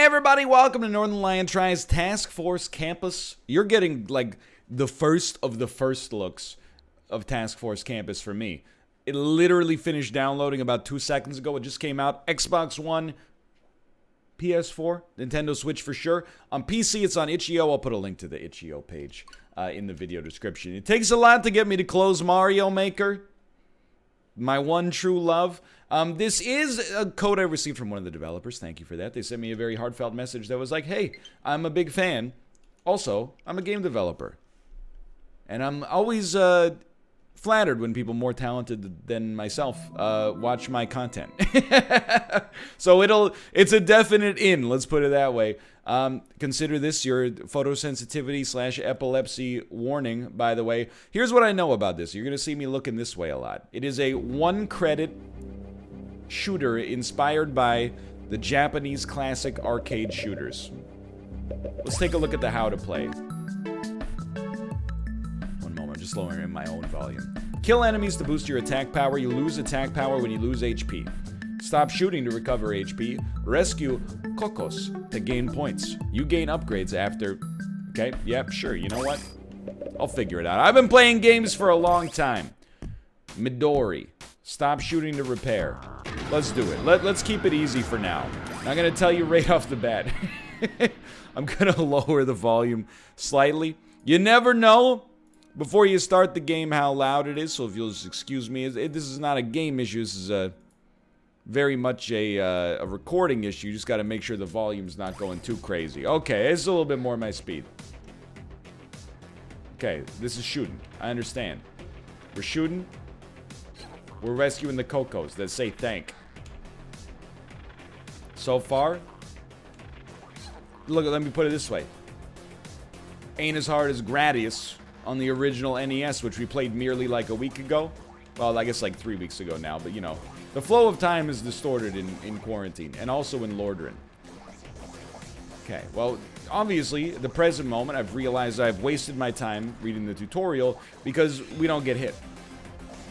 Hey everybody, welcome to Northernlion Tries Task Force Kampas. You're getting like the first of the first looks of Task Force Kampas for me. It literally finished downloading about 2 seconds ago. It just came out. Xbox One, PS4, Nintendo Switch for sure. On PC, it's on itch.io. I'll put a link to the itch.io page in the video description. It takes a lot to get me to close Mario Maker. My one true love. This is a code I received from one of the developers. Thank you for that. They sent me a very heartfelt message that was like, hey, I'm a big fan. Also, I'm a game developer. And I'm always flattered when people more talented than myself watch my content. So it's a definite in, let's put it that way. Consider this your photosensitivity / epilepsy warning, by the way. Here's what I know about this. You're going to see me looking this way a lot. It is a 1-credit shooter inspired by the Japanese classic arcade shooters. Let's take a look at the how to play. One moment, I'm just lowering my own volume. Kill enemies to boost your attack power. You lose attack power when you lose HP. Stop shooting to recover HP. Rescue Cocos to gain points. You gain upgrades after... Okay, yep, sure, you know what? I'll figure it out. I've been playing games for a long time. Midori. Stop shooting to repair. Let's do it. Let's keep it easy for now. I'm going to tell you right off the bat. I'm going to lower the volume slightly. You never know before you start the game how loud it is, so if you'll just excuse me. This is not a game issue. This is very much a recording issue. You just got to make sure the volume's not going too crazy. Okay, it's a little bit more my speed. Okay, this is shooting. I understand. We're shooting. We're rescuing the Cocos that say thank. So far, look, let me put it this way. Ain't as hard as Gradius on the original NES, which we played merely like a week ago. Well, I guess like 3 weeks ago now, but you know. The flow of time is distorted in quarantine, and also in Lordran. Okay, well, obviously, the present moment, I've realized I've wasted my time reading the tutorial because we don't get hit.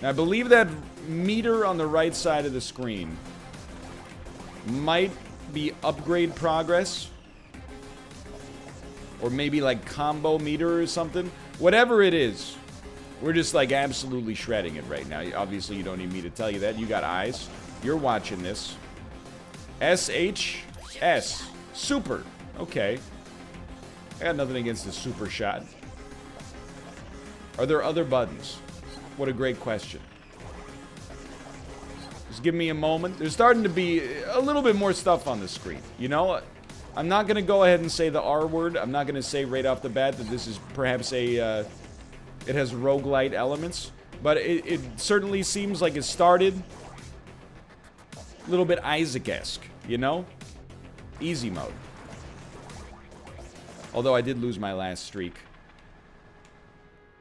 Now, I believe that meter on the right side of the screen might be upgrade progress. Or maybe like combo meter or something. Whatever it is, we're just like absolutely shredding it right now. Obviously, you don't need me to tell you that. You got eyes. You're watching this. SHS. Super. Okay. I got nothing against the super shot. Are there other buttons? What a great question. Just give me a moment. There's starting to be a little bit more stuff on the screen. You know, I'm not going to go ahead and say the R word. I'm not going to say right off the bat that this is perhaps a... it has roguelite elements. But it certainly seems like it started a little bit Isaac-esque, you know? Easy mode. Although I did lose my last streak.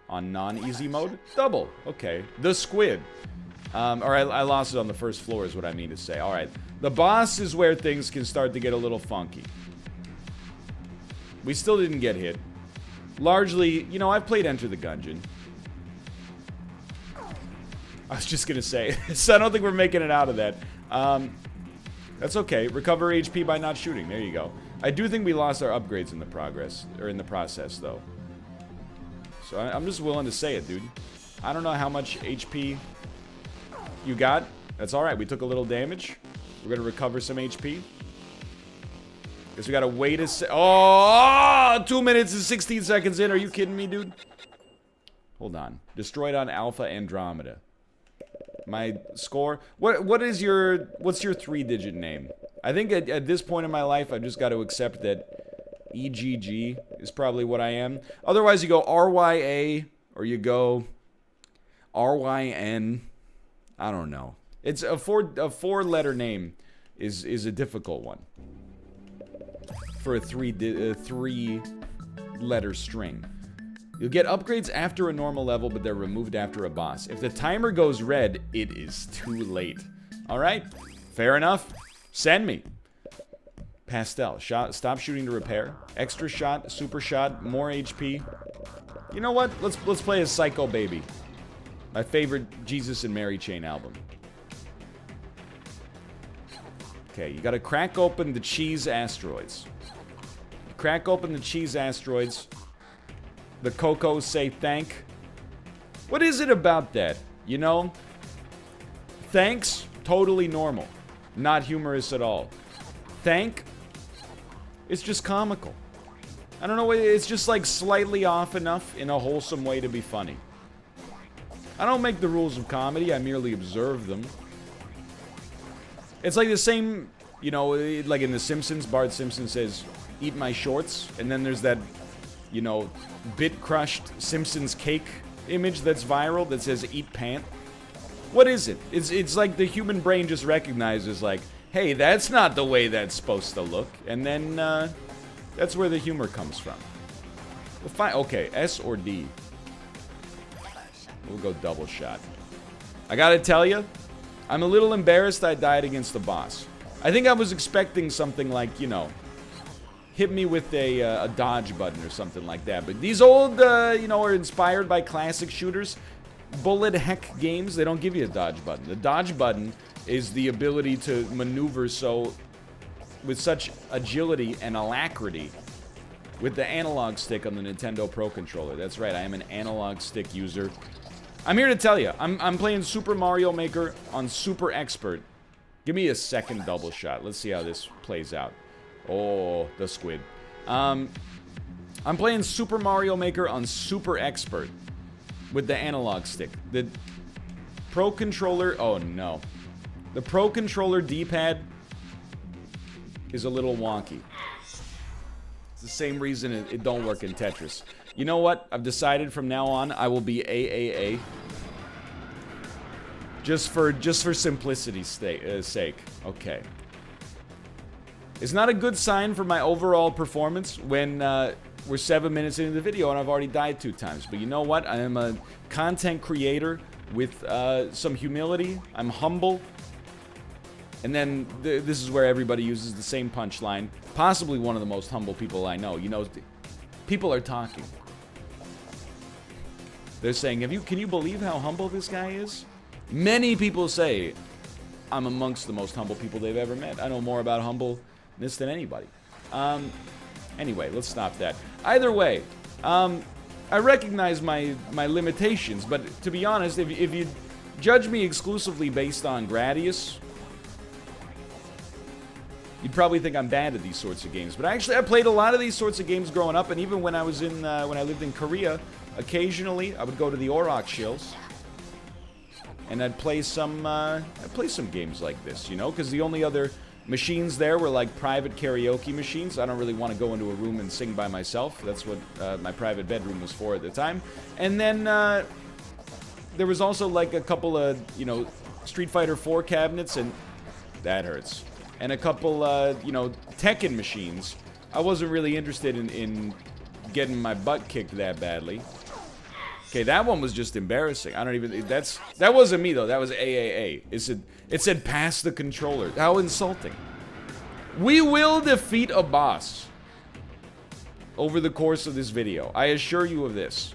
On non-easy mode? Double. Okay. The squid. Or I lost it on the first floor is what I mean to say. Alright. The boss is where things can start to get a little funky. We still didn't get hit. Largely, you know, I've played Enter the Gungeon. I was just gonna say. So I don't think we're making it out of that. That's okay. Recover HP by not shooting. There you go. I do think we lost our upgrades in the progress. Or in the process, though. So I'm just willing to say it, dude. I don't know how much HP you got. That's alright. We took a little damage. We're going to recover some HP. Guess we got to wait a Oh! 2 minutes and 16 seconds in. Are you kidding me, dude? Hold on. Destroyed on Alpha Andromeda. My score? What's your 3-digit name? I think at this point in my life, I've just got to accept that EGG is probably what I am. Otherwise, you go RYA or you go RYN. I don't know. It's a four-letter name is a difficult one for a three-letter string. You'll get upgrades after a normal level, but they're removed after a boss. If the timer goes red, it is too late. All right, fair enough. Send me. Pastel. Stop shooting to repair. Extra shot, super shot, more HP. You know what? Let's play as Psycho Baby. My favorite Jesus and Mary Chain album. Okay, you gotta crack open the cheese asteroids. Crack open the cheese asteroids. The Cocos say thank. What is it about that? You know? Thanks, totally normal. Not humorous at all. Thank, it's just comical. I don't know, it's just like slightly off enough in a wholesome way to be funny. I don't make the rules of comedy, I merely observe them. It's like the same, you know, like in The Simpsons, Bart Simpson says, eat my shorts, and then there's that, you know, bit-crushed Simpsons cake image that's viral that says eat pant. What is it? It's like the human brain just recognizes, like, hey, that's not the way that's supposed to look, and then, that's where the humor comes from. Okay, S or D? We'll go double shot. I gotta tell you, I'm a little embarrassed I died against the boss. I think I was expecting something like, you know, hit me with a dodge button or something like that. But these old, you know, are inspired by classic shooters. Bullet heck games, they don't give you a dodge button. The dodge button is the ability to maneuver with such agility and alacrity with the analog stick on the Nintendo Pro Controller. That's right, I am an analog stick user. I'm here to tell you, I'm playing Super Mario Maker on Super Expert. Give me a second double shot. Let's see how this plays out. Oh, the squid. I'm playing Super Mario Maker on Super Expert with the analog stick. The Pro Controller, oh no. The Pro Controller D-pad is a little wonky. It's the same reason it don't work in Tetris. You know what? I've decided from now on I will be AAA. Just for simplicity's sake. Okay. It's not a good sign for my overall performance when we're 7 minutes into the video and I've already died 2 times. But you know what? I am a content creator with some humility. I'm humble. And then this is where everybody uses the same punchline. Possibly one of the most humble people I know. You know, people are talking. They're saying, can you believe how humble this guy is? Many people say I'm amongst the most humble people they've ever met. I know more about humbleness than anybody. Anyway, let's stop that. Either way, I recognize my limitations, but to be honest, if you judge me exclusively based on Gradius, you'd probably think I'm bad at these sorts of games. But actually, I played a lot of these sorts of games growing up, and even when I was when I lived in Korea, occasionally I would go to the Orok shills, and I'd play some games like this, you know, because the only other machines there were like private karaoke machines. I don't really want to go into a room and sing by myself. That's what my private bedroom was for at the time. And then there was also like a couple of, you know, Street Fighter 4 cabinets, and that hurts. And a couple, you know, Tekken machines. I wasn't really interested in getting my butt kicked that badly. Okay, that one was just embarrassing. I don't even, that wasn't me though, that was AAA. It said pass the controller. How insulting. We will defeat a boss over the course of this video. I assure you of this.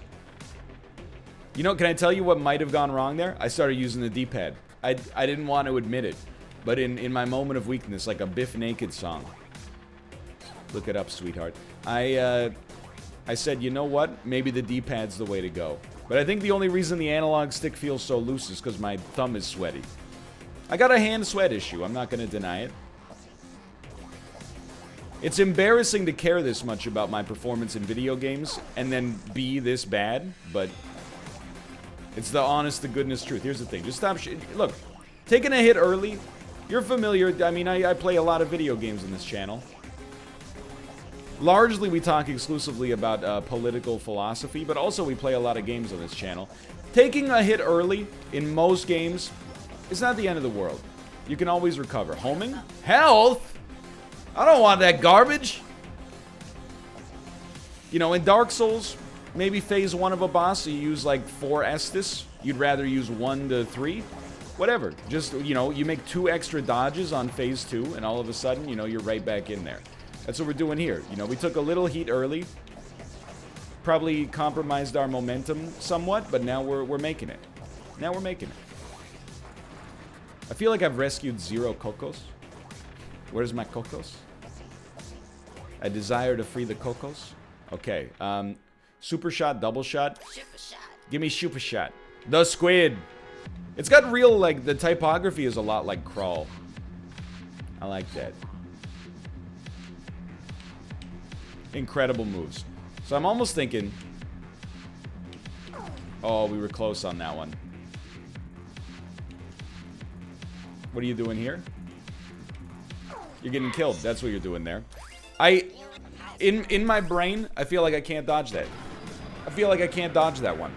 You know, can I tell you what might have gone wrong there? I started using the D-pad. I didn't want to admit it. But in my moment of weakness, like a Biff Naked song. Look it up, sweetheart. I said, you know what? Maybe the D-pad's the way to go. But I think the only reason the analog stick feels so loose is because my thumb is sweaty. I got a hand sweat issue. I'm not going to deny it. It's embarrassing to care this much about my performance in video games and then be this bad, but it's the honest to goodness truth. Here's the thing. Just stop. Look, taking a hit early. You're familiar. I mean, I play a lot of video games on this channel. Largely, we talk exclusively about political philosophy, but also we play a lot of games on this channel. Taking a hit early in most games is not the end of the world. You can always recover. Homing? Health? I don't want that garbage. You know, in Dark Souls, maybe phase 1 of a boss, so you use like 4 Estus. You'd rather use 1 to 3. Whatever. Just, you know, you make 2 extra dodges on phase 2, and all of a sudden, you know, you're right back in there. That's what we're doing here. You know, we took a little heat early. Probably compromised our momentum somewhat, but now we're making it. Now we're making it. I feel like I've rescued 0 Cocos. Where's my cocos? I desire to free the cocos. Okay. Super shot, double shot. Give me super shot. The squid. It's got real, like, the typography is a lot like crawl. I like that. Incredible moves. So I'm almost thinking... Oh, we were close on that one. What are you doing here? You're getting killed. That's what you're doing there. In my brain, I feel like I can't dodge that. I feel like I can't dodge that one.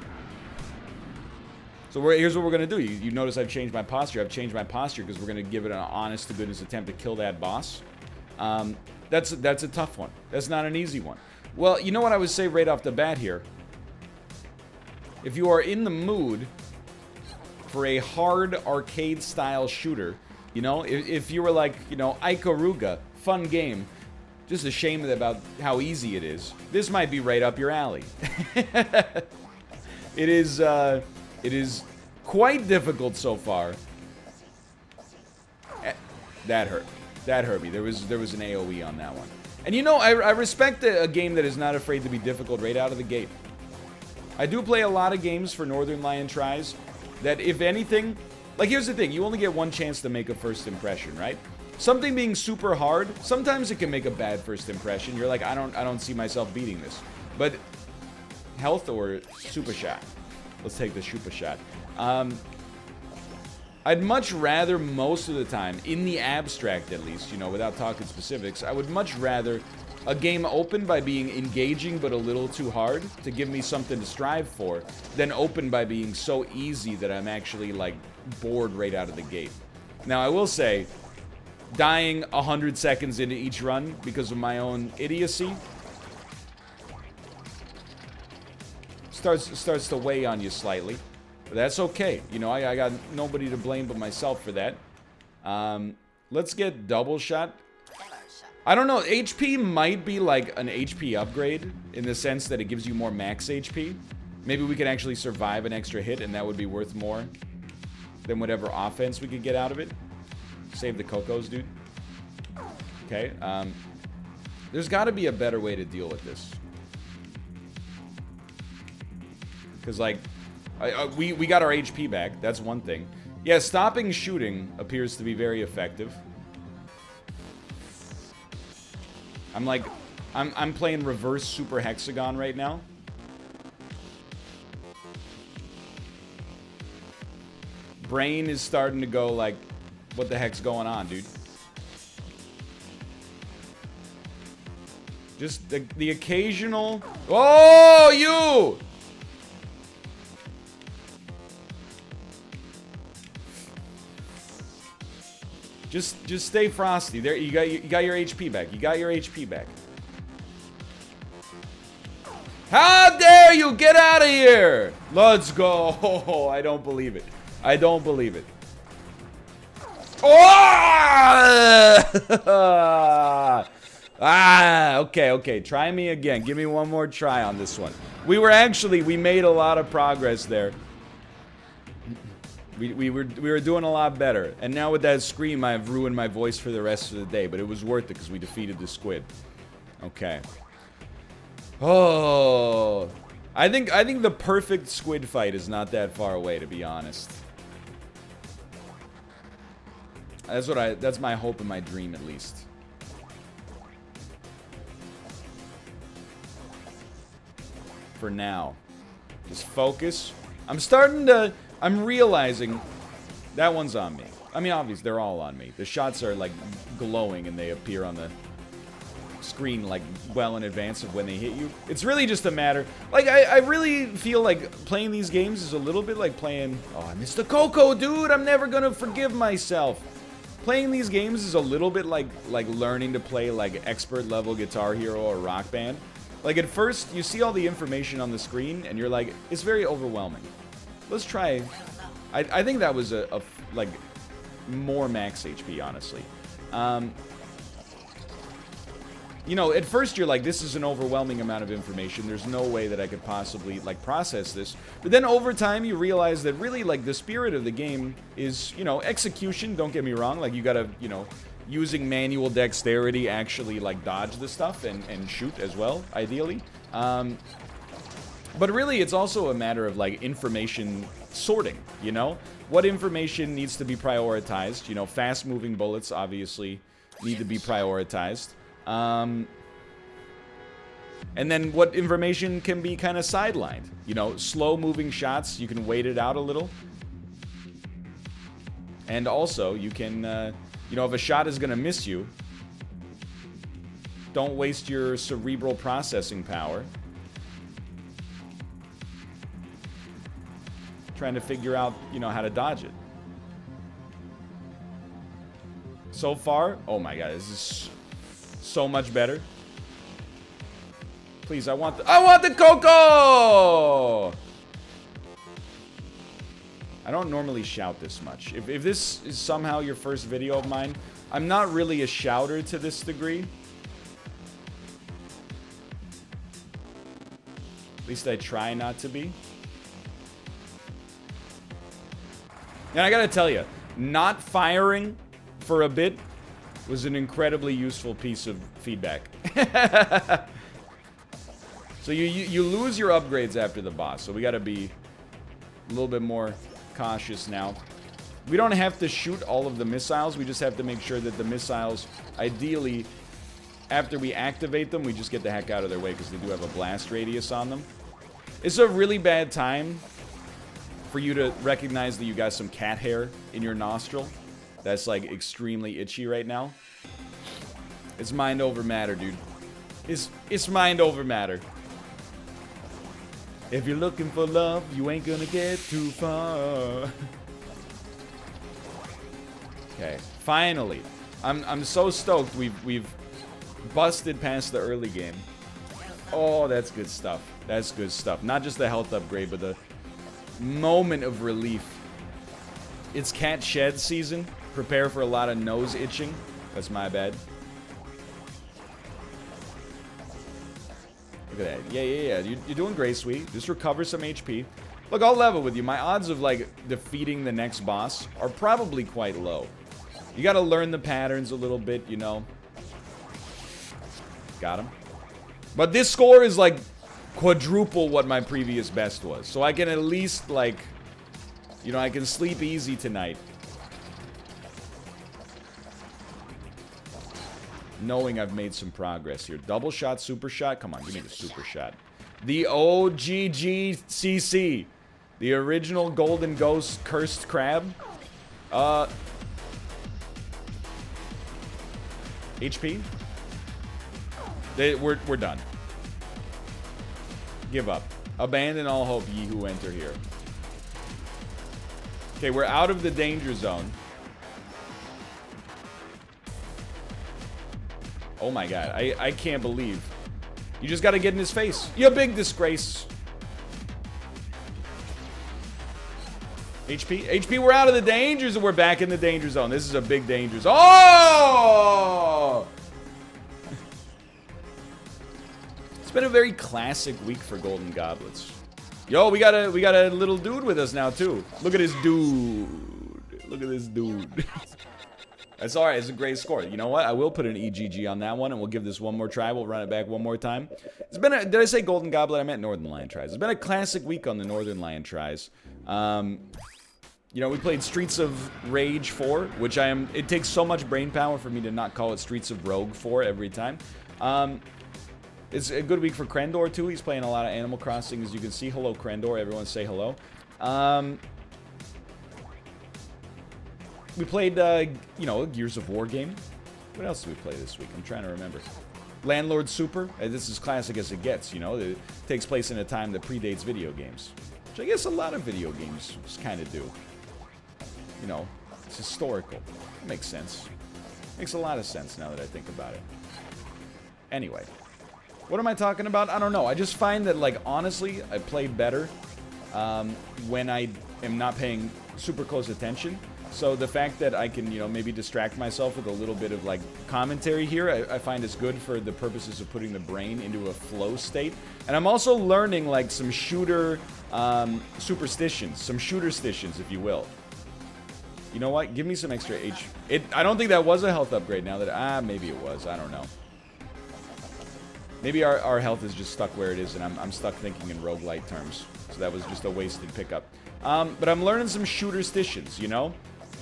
So here's what we're going to do. You notice I've changed my posture. I've changed my posture because we're going to give it an honest-to-goodness attempt to kill that boss. That's a tough one. That's not an easy one. Well, you know what I would say right off the bat here? If you are in the mood for a hard arcade-style shooter, you know, if you were like, you know, Ikaruga, fun game, just a shame about how easy it is, this might be right up your alley. It is quite difficult so far. That hurt. That hurt me. There was an AoE on that one. And you know, I respect a game that is not afraid to be difficult right out of the gate. I do play a lot of games for Northernlion tries that, if anything, like, here's the thing, you only get one chance to make a first impression, right? Something being super hard, sometimes it can make a bad first impression. You're like, I don't see myself beating this. But health or super shot? Let's take the super shot. I'd much rather, most of the time, in the abstract at least, you know, without talking specifics, I would much rather a game open by being engaging but a little too hard to give me something to strive for than open by being so easy that I'm actually, like, bored right out of the gate. Now, I will say, dying 100 seconds into each run because of my own idiocy starts to weigh on you slightly. But that's okay. You know, I got nobody to blame but myself for that. Let's get double shot. I don't know. HP might be like an HP upgrade in the sense that it gives you more max HP. Maybe we can actually survive an extra hit and that would be worth more than whatever offense we could get out of it. Save the cocos, dude. Okay. There's got to be a better way to deal with this. Because, like, we got our HP back. That's one thing. Yeah, stopping shooting appears to be very effective. I'm playing reverse super hexagon right now. Brain is starting to go like, what the heck's going on, dude? Just the occasional... Oh, you! Just stay frosty. There, you got your HP back. You got your HP back. How dare you get out of here? Let's go. Oh, I don't believe it. I don't believe it. Oh! Okay. Try me again. Give me one more try on this one. We made a lot of progress there. We were doing a lot better. And now with that scream, I've ruined my voice for the rest of the day. But it was worth it because we defeated the squid. Okay. Oh, I think the perfect squid fight is not that far away, to be honest. That's my hope and my dream, at least. For now. Just focus. I'm realizing that one's on me. I mean, obviously, they're all on me. The shots are, like, glowing and they appear on the screen, like, well in advance of when they hit you. It's really just a matter... Like, I really feel like playing these games is a little bit like playing... Oh, I missed the Coco, dude! I'm never gonna forgive myself! Playing these games is a little bit like learning to play, like, expert-level Guitar Hero or Rock Band. Like, at first, you see all the information on the screen, and you're like, it's very overwhelming. Let's try... I think that was like, more max HP, honestly. You know, at first you're like, this is an overwhelming amount of information. There's no way that I could possibly, like, process this. But then over time you realize that really, like, the spirit of the game is, you know, execution, don't get me wrong. Like, you gotta, you know, using manual dexterity actually like dodge the stuff and shoot as well, ideally. But really, it's also a matter of like information sorting, you know? What information needs to be prioritized? You know, fast-moving bullets obviously need to be prioritized. And then what information can be kind of sidelined? You know, slow-moving shots, you can wait it out a little. And also, you can, you know, if a shot is going to miss you, don't waste your cerebral processing power trying to figure out, you know, how to dodge it. So far, oh my god, this is so much better. Please, I want the cocoa! I don't normally shout this much. If this is somehow your first video of mine, I'm not really a shouter to this degree. At least I try not to be. And I gotta tell you, not firing for a bit was an incredibly useful piece of feedback. So you lose your upgrades after the boss, so we gotta be a little bit more cautious now. We don't have to shoot all of the missiles, we just have to make sure that the missiles, ideally, after we activate them, we just get the heck out of their way because they do have a blast radius on them. It's a really bad time for you to recognize that you got some cat hair in your nostril. That's like extremely itchy right now. It's mind over matter, dude. It's mind over matter. If you're looking for love, you ain't gonna get too far. Okay, finally. I'm so stoked we've busted past the early game. Oh, that's good stuff. That's good stuff. Not just the health upgrade, but the moment of relief. It's cat shed season. Prepare for a lot of nose itching. That's my bad. Look at that. Yeah. You're doing great, sweet. Just recover some HP. Look, I'll level with you. My odds of, like, defeating the next boss are probably quite low. You gotta learn the patterns a little bit, you know. Got him. But this score is, like, quadruple what my previous best was. So I can at least, like, you know, I can sleep easy tonight, knowing I've made some progress here. Double shot, super shot. Come on, give me the super shot. The OGGCC. The original Golden Ghost Cursed Crab. HP? We're done. Give up. Abandon all hope, ye who enter here. Okay, we're out of the danger zone. Oh my god, I can't believe. You just gotta get in his face. You big disgrace. HP, we're out of the dangers and we're back in the danger zone. This is a big danger zone. Oh! It's been a very classic week for Golden Goblets. Yo, we got a little dude with us now too. Look at this dude. Look at this dude. That's alright, it's a great score. You know what? I will put an EGG on that one and we'll give this one more try. We'll run it back one more time. It's been a, did I say Golden Goblet? I meant Northernlion tries. It's been a classic week on the Northernlion tries. You know, we played Streets of Rage 4, which it takes so much brain power for me to not call it Streets of Rogue 4 every time. It's a good week for Krendor, too. He's playing a lot of Animal Crossing, as you can see. Hello, Krendor. Everyone say hello. We played, you know, a Gears of War game. What else did we play this week? I'm trying to remember. Landlord Super. This is classic as it gets, you know. It takes place in a time that predates video games. Which I guess a lot of video games just kind of do. You know, it's historical. It makes sense. Makes a lot of sense now that I think about it. Anyway. What am I talking about? I don't know. I just find that, like, honestly, I play better when I am not paying super close attention. So the fact that I can, you know, maybe distract myself with a little bit of, like, commentary here, I find is good for the purposes of putting the brain into a flow state. And I'm also learning, like, some shooter superstitions, some shooter-stitions, if you will. You know what? Give me some extra H. I don't think that was a health upgrade now that... maybe it was. I don't know. Maybe our health is just stuck where it is, and I'm stuck thinking in roguelite terms. So that was just a wasted pickup. But I'm learning some shooter stitions, you know?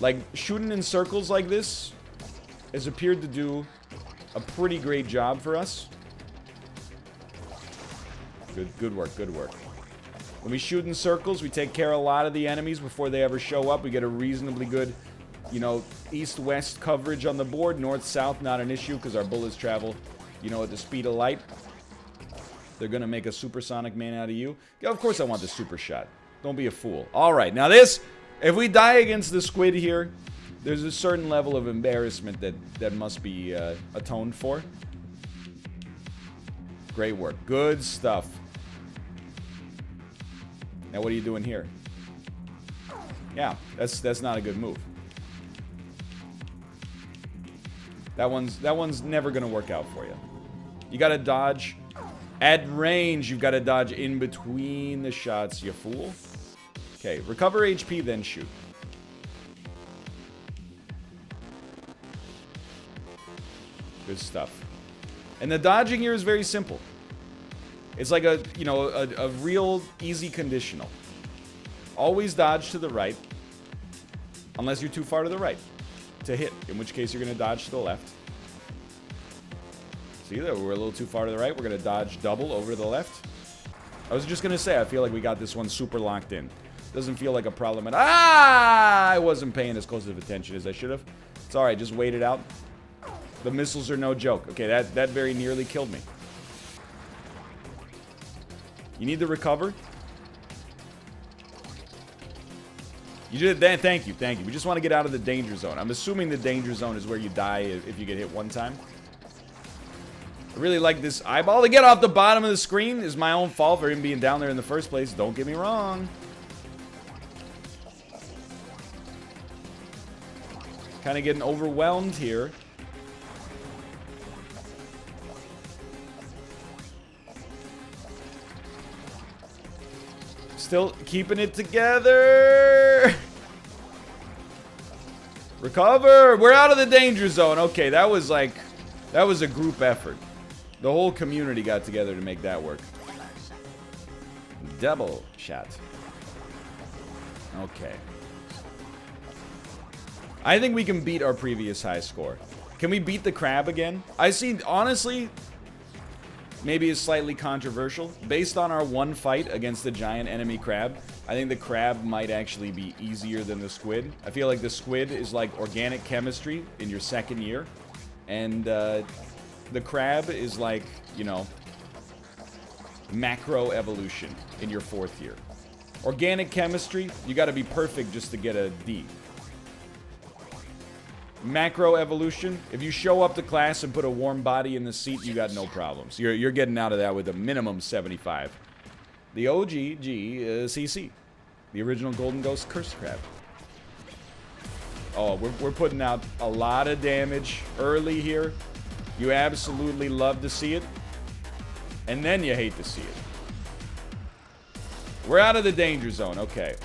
Like, shooting in circles like this has appeared to do a pretty great job for us. Good work, good work. When we shoot in circles, we take care of a lot of the enemies before they ever show up. We get a reasonably good, you know, east-west coverage on the board. North-south, not an issue, because our bullets travel, you know, at the speed of light. They're going to make a supersonic man out of you. Yeah, of course I want the super shot. Don't be a fool. All right, now this, if we die against the squid here, there's a certain level of embarrassment that must be atoned for. Great work. Good stuff. Now what are you doing here? Yeah, that's not a good move. That one's never gonna work out for you. You gotta dodge. At range, you've got to dodge in between the shots, you fool. Okay, recover HP, then shoot. Good stuff. And the dodging here is very simple. It's like a, you know, a real easy conditional. Always dodge to the right, unless you're too far to the right to hit, in which case you're going to dodge to the left. See that we're a little too far to the right. We're going to dodge double over to the left. I was just going to say, I feel like we got this one super locked in. Doesn't feel like a problem at... I wasn't paying as close of attention as I should have. It's alright, just wait it out. The missiles are no joke. Okay, that very nearly killed me. You need to recover. You did that. Thank you, thank you. We just want to get out of the danger zone. I'm assuming the danger zone is where you die if you get hit one time. I really like this eyeball. To get off the bottom of the screen is my own fault for him being down there in the first place. Don't get me wrong. Kind of getting overwhelmed here. Still keeping it together. Recover. We're out of the danger zone. Okay, that was a group effort. The whole community got together to make that work. Double shot. Okay. I think we can beat our previous high score. Can we beat the crab again? I see, honestly, maybe it's slightly controversial. Based on our one fight against the giant enemy crab, I think the crab might actually be easier than the squid. I feel like the squid is like organic chemistry in your second year. And the crab is like, you know, macro evolution in your fourth year. Organic chemistry, you gotta be perfect just to get a D. Macro evolution, if you show up to class and put a warm body in the seat, you got no problems. You're getting out of that with a minimum 75. The OG CC, the original Golden Ghost Curse Crab. Oh, we're putting out a lot of damage early here. You absolutely love to see it, and then you hate to see it. We're out of the danger zone. Okay.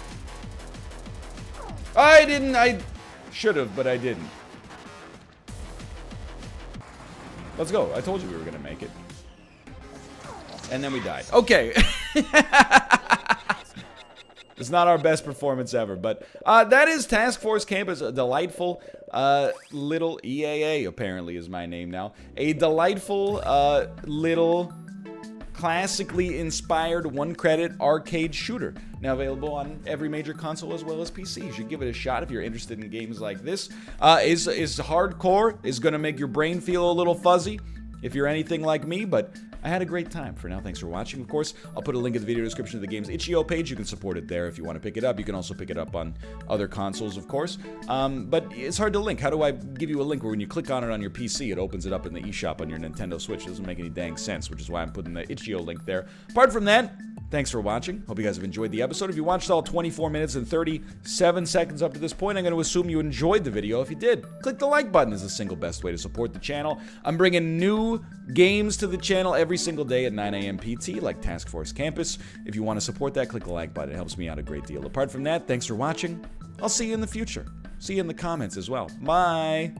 I should have, but I didn't. Let's go. I told you we were going to make it. And then we died. Okay. It's not our best performance ever, but that is Task Force Kampas, a delightful little EAA, apparently is my name now. A delightful little classically inspired one-credit arcade shooter. Now available on every major console as well as PC. You should give it a shot if you're interested in games like this. Is hardcore, is going to make your brain feel a little fuzzy if you're anything like me, but I had a great time. For now, thanks for watching. Of course, I'll put a link in the video description to the game's itch.io page. You can support it there if you want to pick it up. You can also pick it up on other consoles, of course. But it's hard to link. How do I give you a link where when you click on it on your PC, it opens it up in the eShop on your Nintendo Switch? It doesn't make any dang sense, which is why I'm putting the itch.io link there. Apart from that, Thanks for watching. Hope you guys have enjoyed the episode. If you watched all 24 minutes and 37 seconds up to this point, I'm going to assume you enjoyed the video. If you did, click the like button is the single best way to support the channel. I'm bringing new games to the channel every single day at 9 a.m. PT, like Task Force Campus. If you want to support that, click the like button. It helps me out a great deal. Apart from that, thanks for watching. I'll see you in the future. See you in the comments as well. Bye.